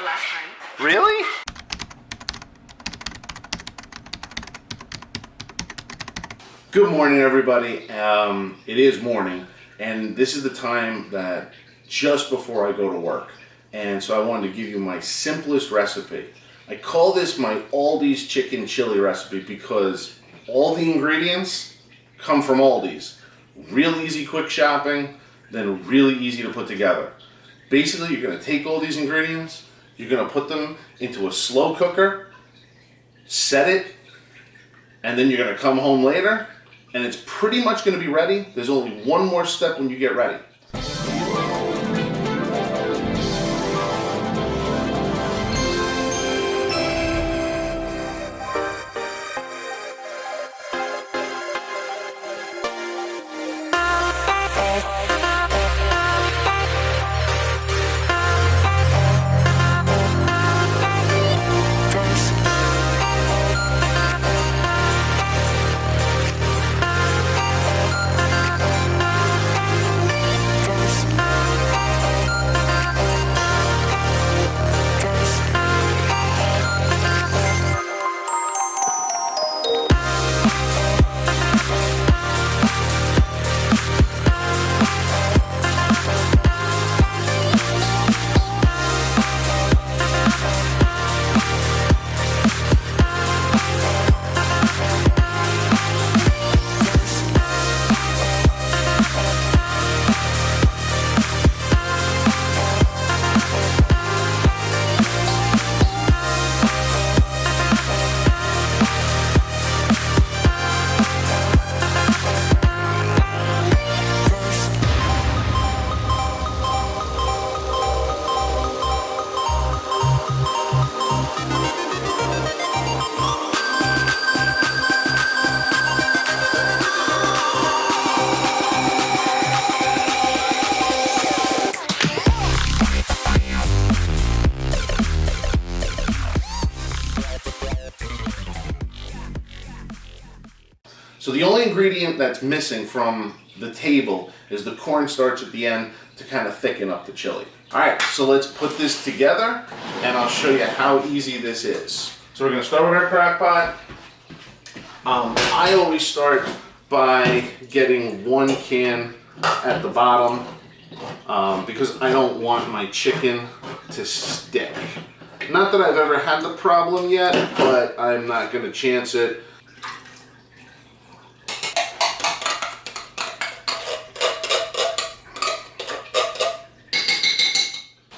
the last time. Really? Good morning, everybody. It is morning, and this is the time that just before I go to work. And so I wanted to give you my simplest recipe. I call this my Aldi's Chicken Chili recipe because all the ingredients come from Aldi's. Real easy, quick shopping, then really easy to put together. Basically, you're going to take all these ingredients, you're going to put them into a slow cooker, set it, and then you're going to come home later, and it's pretty much going to be ready. There's only one more step when you get ready. So the only ingredient that's missing from the table is the cornstarch at the end to kind of thicken up the chili. All right, so let's put this together and I'll show you how easy this is. So we're gonna start with our crock pot. I always start by getting one can at the bottom because I don't want my chicken to stick. Not that I've ever had the problem yet, but I'm not gonna chance it.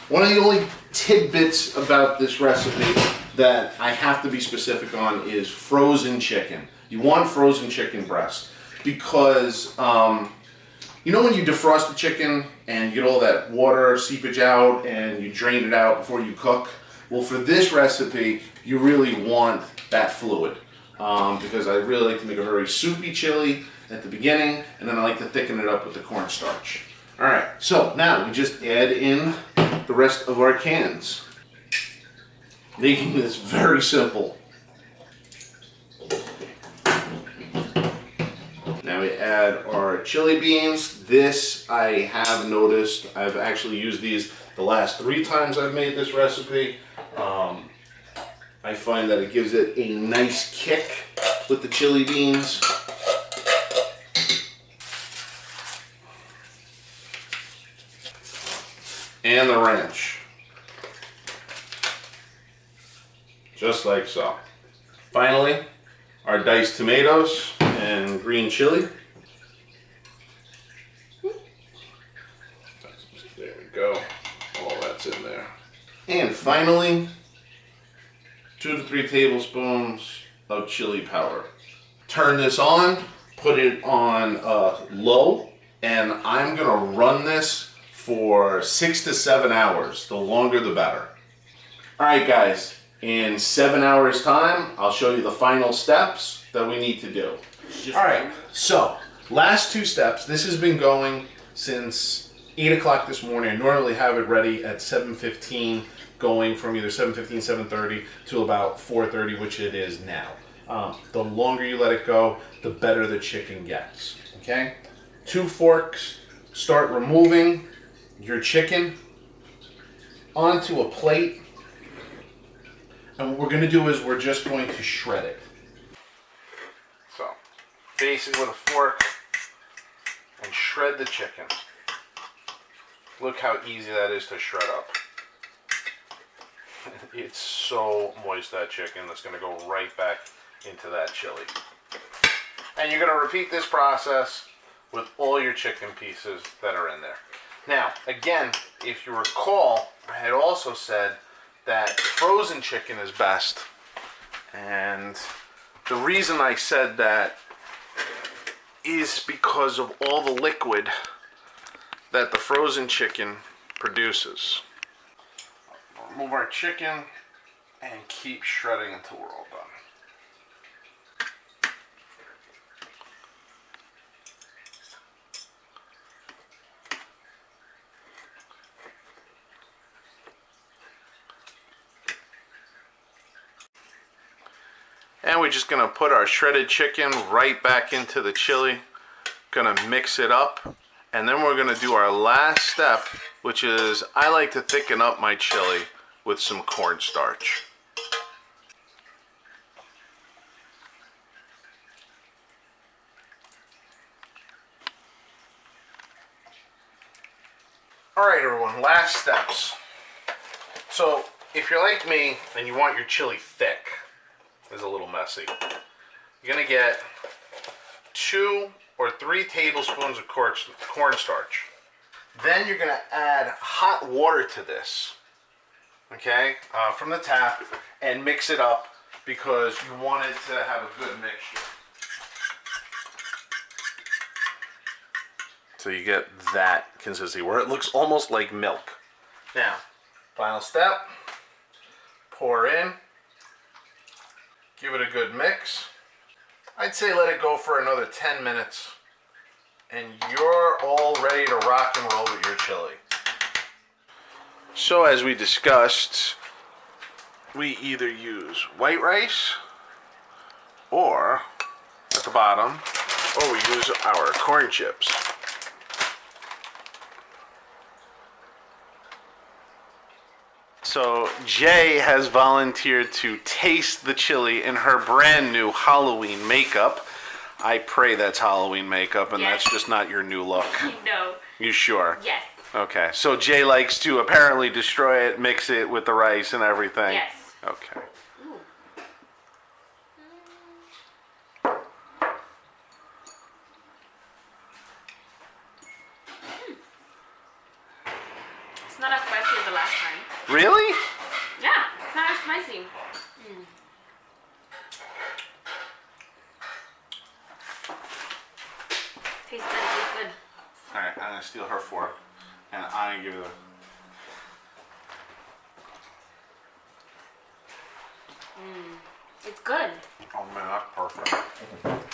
One of the only tidbits about this recipe that I have to be specific on is frozen chicken. You want frozen chicken breast because you know when you defrost the chicken and you get all that water seepage out and you drain it out before you cook? Well, for this recipe, you really want that fluid because I really like to make a very soupy chili at the beginning, and then I like to thicken it up with the cornstarch. All right, so now we just add in the rest of our cans, making this very simple. Now we add our chili beans. This I have noticed, I've actually used these the last 3 times I've made this recipe. I find that it gives it a nice kick with the chili beans. And the ranch. Just like so. Finally, our diced tomatoes and green chili. There we go. All that's in there. And finally, 2 to 3 tablespoons of chili powder. Turn this on, put it on low, and I'm gonna run this for 6 to 7 hours. The longer the better. All right, guys, in 7 hours time, I'll show you the final steps that we need to do. All right, so last 2 steps. This has been going since 8 o'clock this morning. I normally have it ready at 7:15, going from either 7:15, 7:30 to about 4:30, which it is now. The longer you let it go, the better the chicken gets, okay? 2 forks, start removing your chicken onto a plate And what we're going to do is we're just going to shred it. So, basically with a fork and shred the chicken. Look how easy that is to shred up. It's so moist, that chicken, that's going to go right back into that chili. And you're going to repeat this process with all your chicken pieces that are in there. Now, again, if you recall, I had also said that frozen chicken is best. And the reason I said that is because of all the liquid that the frozen chicken produces. Remove our chicken and keep shredding until we're all done. And we're just gonna put our shredded chicken right back into the chili. Gonna mix it up. And then we're gonna do our last step, which is I like to thicken up my chili with some cornstarch. All right, everyone, last steps. So if you're like me and you want your chili thick, it's a little messy, you're gonna get 2 or 3 tablespoons of cornstarch. Then you're gonna add hot water to this, okay, from the tap, and mix it up because you want it to have a good mixture. So you get that consistency where it looks almost like milk. Now, final step, pour in, give it a good mix. I'd say let it go for another 10 minutes and you're all ready to rock and roll with your chili. So as we discussed, we either use white rice or at the bottom, or we use our corn chips. So Jay has volunteered to taste the chili in her brand new Halloween makeup. I pray that's Halloween makeup and Yes. that's just not your new look. No. You sure? Yes. Okay, so Jay likes to apparently destroy it, mix it with the rice and everything. Yes. Okay. Ooh. It's not as spicy as the last time. Really? Yeah, it's not as spicy. Tastes good, tastes good. Alright, I'm gonna steal her fork and I'm gonna give it It's good. oh man, that's perfect.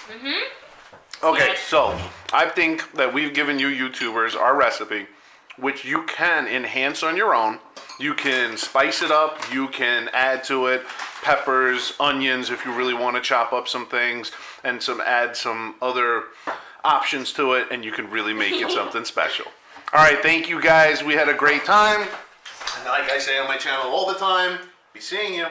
Mm-hmm. Okay, Yes. so I think that we've given you YouTubers our recipe, which you can enhance on your own. You can spice it up, you can add to it peppers, onions if you really want to chop up some things, and add some other options to it, and you can really make it something special. All right, thank you guys. We had a great time. And like I say on my channel all the time, be seeing you.